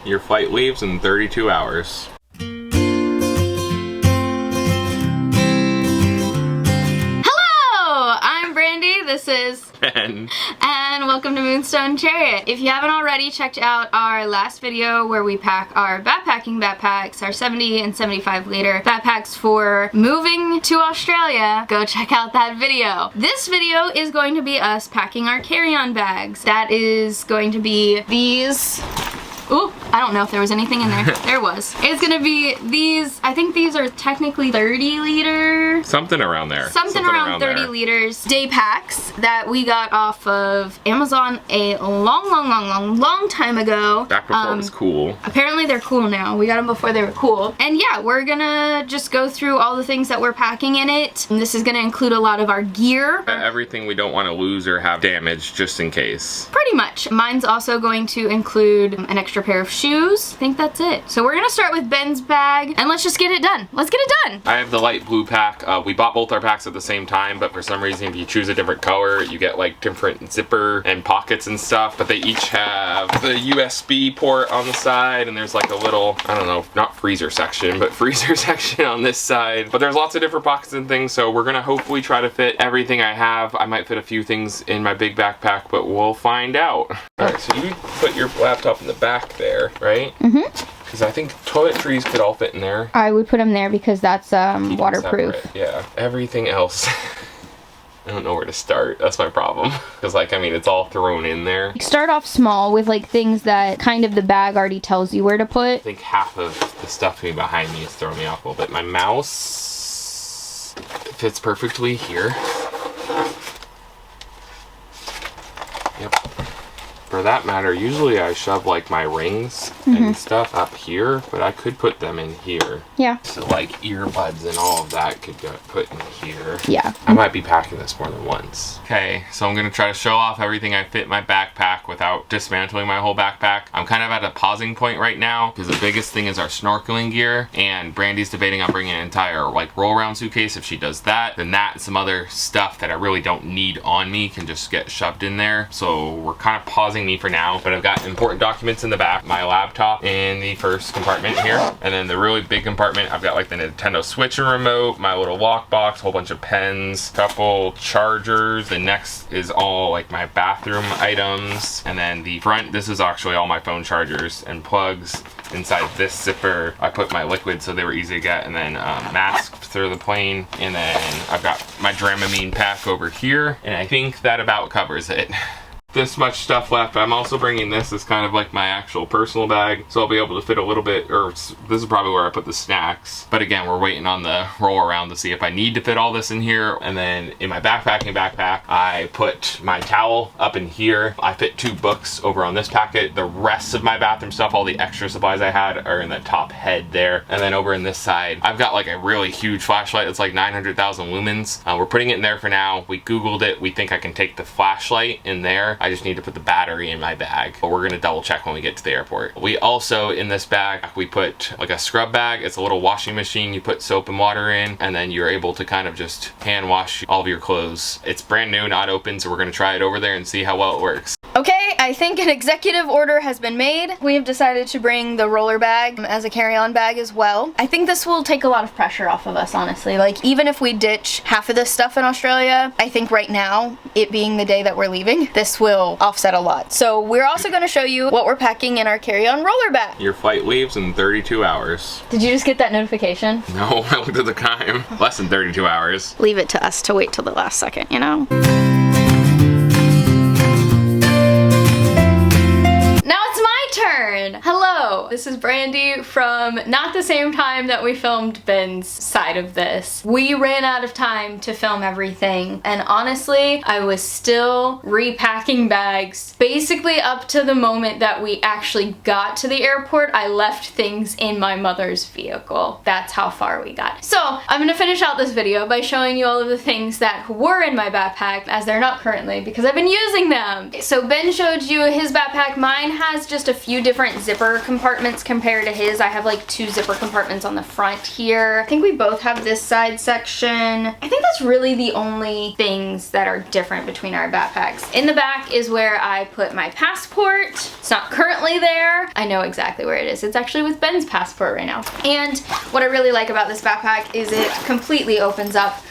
Your flight leaves in 32 hours. Hello! I'm Brandy, this is Ben. And welcome to Moonstone Chariot. If you haven't already checked out our last video where we pack our backpacking backpacks, our 70 and 75 liter backpacks for moving to Australia, go check out that video. This video is going to be us packing our carry-on bags. That is going to be these. Ooh, I don't know if there was anything in there. There was. It's gonna be these, I think these are technically 30 liter. Something around there. Something around 30 liters day packs that we got off of Amazon a long time ago. Back before it was cool. Apparently they're cool now. We got them before they were cool. And yeah, we're gonna just go through all the things that we're packing in it. And this is gonna include a lot of our gear. Everything we don't want to lose or have damaged just in case. Pretty much. Mine's also going to include an extra pair of shoes. I think that's it. So we're gonna start with Ben's bag and let's just get it done. Let's get it done. I have the light blue pack. We bought both our packs at the same time, but for some reason if you choose a different color, you get like different zipper and pockets and stuff, but they each have the USB port on the side and there's like a little, I don't know, not freezer section, but freezer section on this side. But there's lots of different pockets and things, so we're gonna hopefully try to fit everything I have. I might fit a few things in my big backpack, but we'll find out. Alright, so you put your laptop in the back there, right? Mm-hmm. Because I think toiletries could all fit in there. I would put them there because that's Keep them waterproof. separate. Yeah. Everything else, I don't know where to start. That's my problem. Because like, I mean, it's all thrown in there. Start off small with like things that kind of the bag already tells you where to put. I think half of the stuff behind me is throwing me off a little bit. My mouse fits perfectly here. Yep. For that matter, usually I shove like my rings and stuff up here, but I could put them in here. Yeah. So like earbuds and all of that could get put in here. Yeah. I might be packing this more than once. Okay, so I'm gonna try to show off everything I fit in my backpack without dismantling my whole backpack. I'm kind of at a pausing point right now because the biggest thing is our snorkeling gear, and Brandy's debating on bringing an entire like roll around suitcase. If she does that, then that and some other stuff that I really don't need on me can just get shoved in there. So we're kind of pausing me for now, but I've got important documents in the back, my laptop in the first compartment here, and then the really big compartment I've got like the Nintendo Switch and remote, my little lockbox, whole bunch of pens, couple chargers. The next is all like my bathroom items, and then the front, this is actually all my phone chargers and plugs. Inside this zipper I put my liquids so they were easy to get, and then masked through the plane, and then I've got my Dramamine pack over here, and I think that about covers it. This much stuff left. I'm also bringing this as kind of like my actual personal bag, so I'll be able to fit a little bit, or this is probably where I put the snacks. But again, we're waiting on the roll around to see if I need to fit all this in here. And then in my backpacking backpack, I put my towel up in here. I fit 2 books over on this packet. The rest of my bathroom stuff, all the extra supplies I had, are in the top head there. And then over in this side, I've got like a really huge flashlight. It's like 900,000 lumens. We're putting it in there for now. We Googled it. We think I can take the flashlight in there. I just need to put the battery in my bag, but we're gonna double check when we get to the airport. We also, in this bag, we put like a scrub bag. It's a little washing machine you put soap and water in, and then you're able to kind of just hand wash all of your clothes. It's brand new, not open, so we're gonna try it over there and see how well it works. Okay, I think an executive order has been made. We have decided to bring the roller bag as a carry-on bag as well. I think this will take a lot of pressure off of us, honestly. Like, even if we ditch half of this stuff in Australia, I think right now, it being the day that we're leaving, this will offset a lot. So we're also going to show you what we're packing in our carry-on roller bag. Your flight leaves in 32 hours. Did you just get that notification? No, I looked at the time. Less than 32 hours. Leave it to us to wait till the last second, you know? Turn. Hello, this is Brandy from not the same time that we filmed Ben's side of this. We ran out of time to film everything, and honestly, I was still repacking bags. Basically up to the moment that we actually got to the airport, I left things in my mother's vehicle. That's how far we got. So I'm gonna finish out this video by showing you all of the things that were in my backpack, as they're not currently because I've been using them. So Ben showed you his backpack. Mine has just a few different zipper compartments compared to his. I have like 2 zipper compartments on the front here. I think we both have this side section. I think that's really the only things that are different between our backpacks. In the back is where I put my passport. It's not currently there. I know exactly where it is. It's actually with Ben's passport right now. And what I really like about this backpack is it completely opens up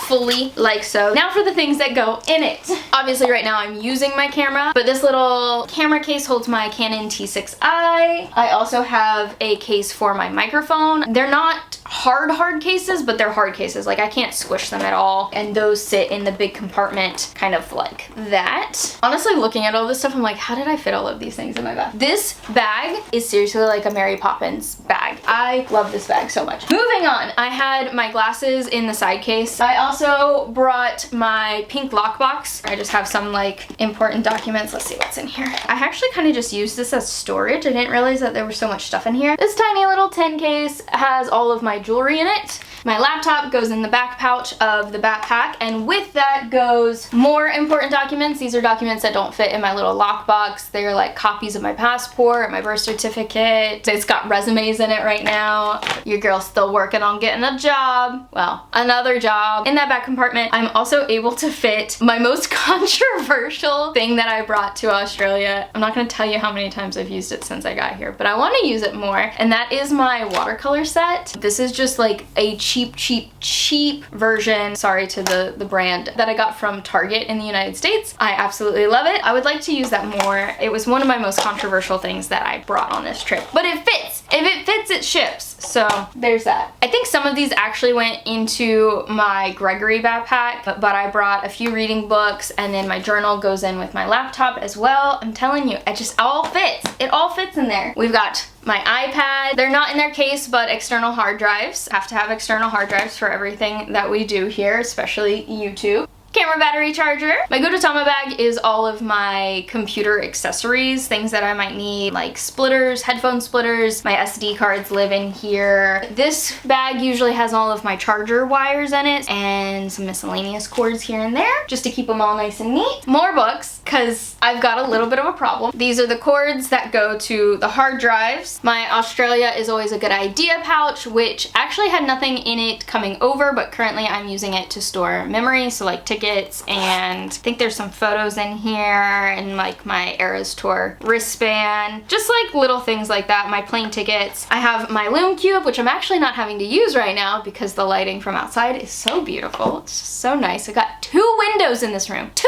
fully like so. Now for the things that go in it. Obviously right now I'm using my camera, but this little camera case holds my Canon T6i. I also have a case for my microphone. They're not hard cases, but they're hard cases. Like I can't squish them at all. And those sit in the big compartment kind of like that. Honestly, looking at all this stuff, I'm like, how did I fit all of these things in my bag? This bag is seriously like a Mary Poppins bag. I love this bag so much. Moving on, I had my glasses in the side case. I also brought my pink lockbox. I just have some like important documents. Let's see what's in here. I actually kind of just used this as storage. I didn't realize that there was so much stuff in here. This tiny little tin case has all of my jewelry in it. My laptop goes in the back pouch of the backpack, and with that goes more important documents. These are documents that don't fit in my little lockbox. They're like copies of my passport, my birth certificate. It's got resumes in it right now. Your girl's still working on getting a job. Well, another job. In that back compartment, I'm also able to fit my most controversial thing that I brought to Australia. I'm not gonna tell you how many times I've used it since I got here, but I wanna use it more, and that is my watercolor set. This is just like a cheap version, sorry to the brand, that I got from Target in the United States. I absolutely love it. I would like to use that more. It was one of my most controversial things that I brought on this trip, but it fits. If it fits, it ships. So there's that. I think some of these actually went into my Gregory backpack, but I brought a few reading books, and then my journal goes in with my laptop as well. I'm telling you, it just all fits. It all fits in there. We've got my iPad. They're not in their case, but external hard drives. Have to have external hard drives for everything that we do here, especially YouTube. Camera battery charger. My Go to Tama bag is all of my computer accessories, things that I might need, like splitters, headphone splitters. My SD cards live in here. This bag usually has all of my charger wires in it and some miscellaneous cords here and there, just to keep them all nice and neat. More books, because I've got a little bit of a problem. These are the cords that go to the hard drives. My Australia is always a good idea pouch, which actually had nothing in it coming over, but currently I'm using it to store memory, so like tickets, and I think there's some photos in here, and like my Eras Tour wristband, just like little things like that. My plane tickets. I have my Lume Cube, which I'm actually not having to use right now because the lighting from outside is so beautiful. It's just so nice. I got 2 windows in this room. 2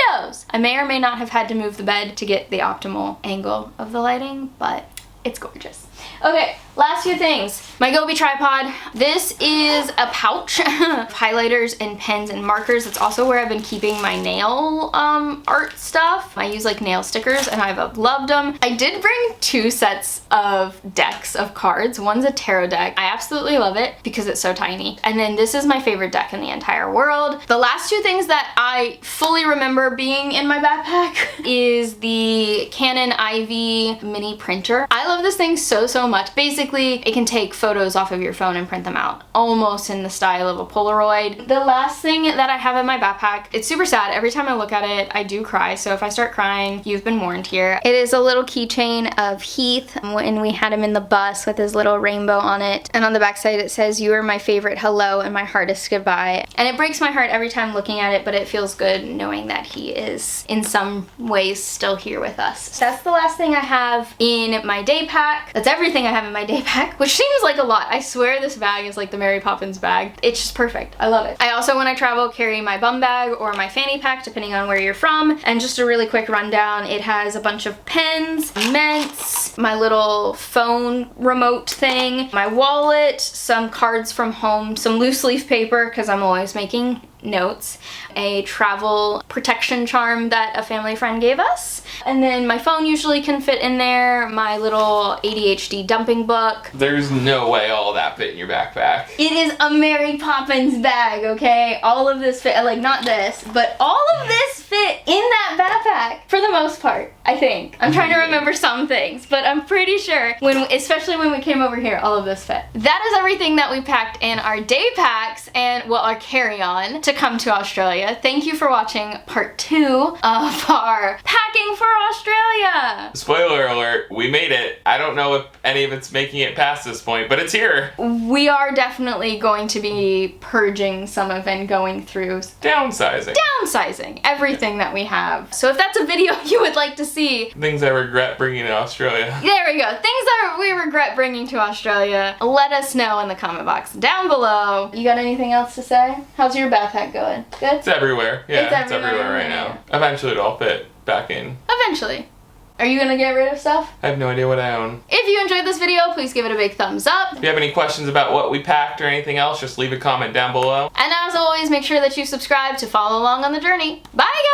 windows! I may or may not have had to move the bed to get the optimal angle of the lighting, but it's gorgeous. Okay, last few things. My Gobi tripod. This is a pouch of highlighters and pens and markers. It's also where I've been keeping my nail art stuff. I use like nail stickers and I've loved them. I did bring 2 sets of decks of cards. One's a tarot deck. I absolutely love it because it's so tiny. And then this is my favorite deck in the entire world. The last 2 things that I fully remember being in my backpack is the Canon IV mini printer. I love this thing so much. Basically, it can take photos off of your phone and print them out, almost in the style of a Polaroid. The last thing that I have in my backpack, it's super sad. Every time I look at it, I do cry. So if I start crying, you've been warned here. It is a little keychain of Heath when we had him in the bus with his little rainbow on it. And on the back side, it says, "You are my favorite hello and my hardest goodbye." And it breaks my heart every time looking at it, but it feels good knowing that he is in some ways still here with us. So that's the last thing I have in my day pack. That's everything I have in my day pack, which seems like a lot. I swear this bag is like the Mary Poppins bag. It's just perfect. I love it. I also, when I travel, carry my bum bag or my fanny pack, depending on where you're from. And just a really quick rundown, it has a bunch of pens, mints, my little phone remote thing, my wallet, some cards from home, some loose leaf paper, because I'm always making notes, a travel protection charm that a family friend gave us, and then my phone usually can fit in there, my little ADHD dumping book. There's no way all that fit in your backpack. It is a Mary Poppins bag, okay? All of this fit, like not this, but all of this fit in that backpack for the most part, I think. I'm trying to remember some things, but I'm pretty sure, especially when we came over here, all of this fit. That is everything that we packed in our day packs and, well, our carry-on to come to Australia. Thank you for watching part 2 of our packing for Australia. Spoiler alert, we made it. I don't know if any of it's making it past this point, but it's here. We are definitely going to be purging some of and going through downsizing everything that we have. So if that's a video you would like to see, things I regret bringing to Australia. There we go. Things that we regret bringing to Australia. Let us know in the comment box down below. You got anything else to say? How's your backpack going? Good? It's everywhere. Yeah, it's everywhere right yeah. now. Eventually it'll all fit back in. Eventually. Are you gonna get rid of stuff? I have no idea what I own. If you enjoyed this video, please give it a big thumbs up. If you have any questions about what we packed or anything else, just leave a comment down below. And as always, make sure that you subscribe to follow along on the journey. Bye, guys!